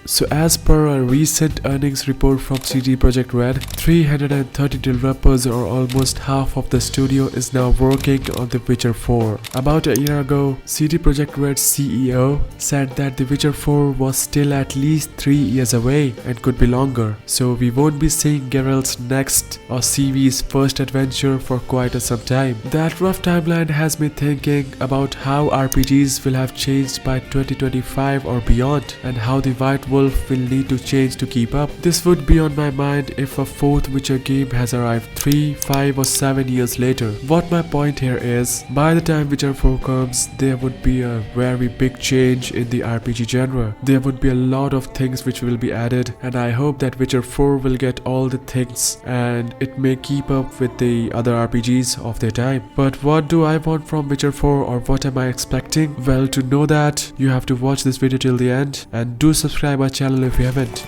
So as per a recent earnings report from CD Projekt Red, 330 developers or almost half of the studio is now working on The Witcher 4. About a year ago, CD Projekt Red's CEO said that The Witcher 4 was still at least 3 years away and could be longer, so we won't be seeing Geralt's next or CV's first adventure for quite some time. That rough timeline has me thinking about how RPGs will have changed by 2025 or beyond, and how the White Wolf will need to change to keep up. This would be on my mind if a fourth Witcher game has arrived 3, 5 or 7 years later. What my point here is, by the time Witcher 4 comes, there would be a very big change in the RPG genre. There would be a lot of things which will be added, and I hope that Witcher 4 will get all the things and it may keep up with the other RPGs of their time. But what do I want from Witcher 4, or what am I expecting? Well, to know that, you have to watch this video till the end, and do subscribe our channel if you haven't.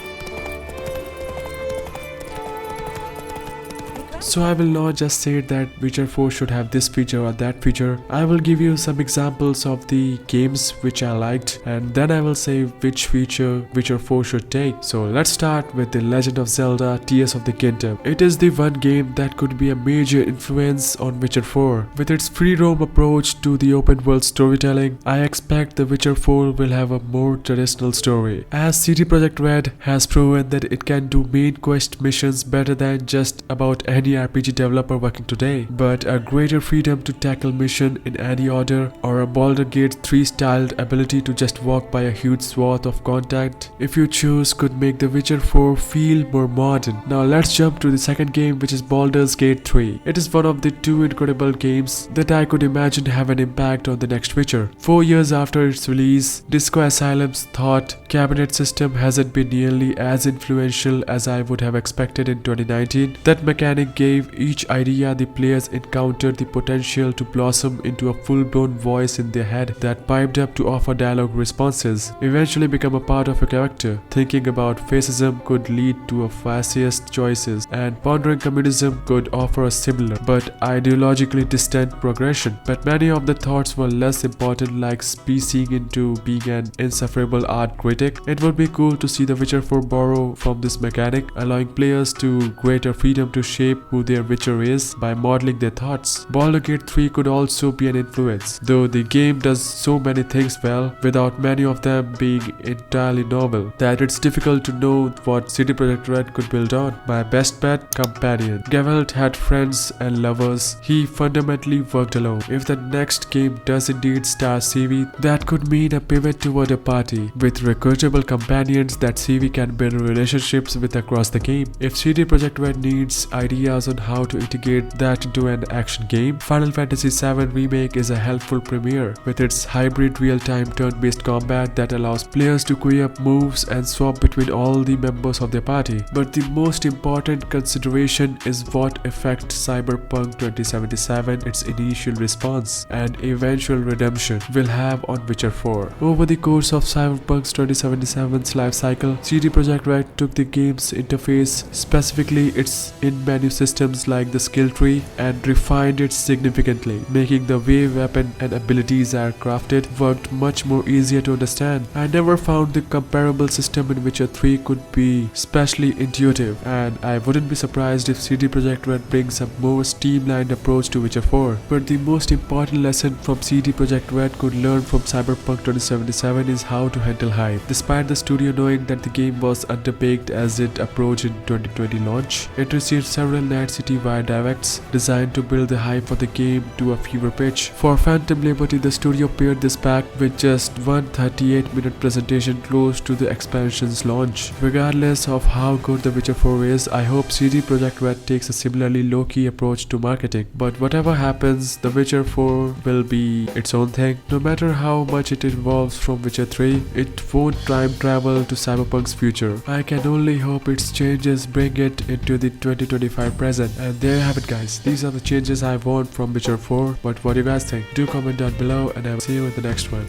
So I will not just say that Witcher 4 should have this feature or that feature. I will give you some examples of the games which I liked, and then I will say which feature Witcher 4 should take. So let's start with The Legend of Zelda Tears of the Kingdom. It is the one game that could be a major influence on Witcher 4. With its free roam approach to the open world storytelling, I expect The Witcher 4 will have a more traditional story, as CD Projekt Red has proven that it can do main quest missions better than just about any RPG developer working today, but a greater freedom to tackle mission in any order, or a Baldur's Gate 3 styled ability to just walk by a huge swath of content if you choose, could make The Witcher 4 feel more modern. Now let's jump to the second game, which is Baldur's Gate 3. It is one of the two incredible games that I could imagine have an impact on the next Witcher. 4 years after its release, Disco Asylum's thought cabinet system hasn't been nearly as influential as I would have expected in 2019. That mechanic gave each idea the players encountered the potential to blossom into a full-blown voice in their head that piped up to offer dialogue responses, eventually become a part of a character. Thinking about fascism could lead to a fascist choices, and pondering communism could offer a similar but ideologically distant progression. But many of the thoughts were less important, like speaking into being an insufferable art critic. It would be cool to see The Witcher 4 borrow from this mechanic, allowing players to greater freedom to shape who their Witcher is by modeling their thoughts. Baldur's Gate 3 could also be an influence, though the game does so many things well, without many of them being entirely novel, that it's difficult to know what CD Projekt Red could build on. My best bet, companion. Geralt had friends and lovers. He fundamentally worked alone. If the next game does indeed star CV, that could mean a pivot toward a party with recruitable companions that CV can build relationships with across the game. If CD Projekt Red needs ideas on how to integrate that into an action game, Final Fantasy VII Remake is a helpful premiere, with its hybrid real-time turn-based combat that allows players to queue up moves and swap between all the members of their party. But the most important consideration is what effect Cyberpunk 2077, its initial response and eventual redemption, will have on Witcher 4. Over the course of Cyberpunk 2077's life cycle, CD Projekt Red took the game's interface, specifically its in-menu systems like the skill tree, and refined it significantly, making the way weapon and abilities are crafted worked much more easier to understand. I never found the comparable system in Witcher 3 could be especially intuitive, and I wouldn't be surprised if CD Projekt Red brings a more streamlined approach to Witcher 4. But the most important lesson from CD Projekt Red could learn from Cyberpunk 2077 is how to handle hype. Despite the studio knowing that the game was underbaked as it approached in 2020 launch, it received several Night City-wide directs designed to build the hype for the game to a fever pitch. For Phantom Liberty, the studio paired this back with just one 38-minute presentation close to the expansion's launch. Regardless of how good The Witcher 4 is, I hope CD Projekt Red takes a similarly low-key approach to marketing. But whatever happens, The Witcher 4 will be its own thing. No matter how much it evolves from Witcher 3, it won't time travel to Cyberpunk's future. I can only hope its changes bring it into the 2025 present. And there you have it, guys. These are the changes I want from Witcher 4. But what do you guys think? Do comment down below, and I will see you in the next one.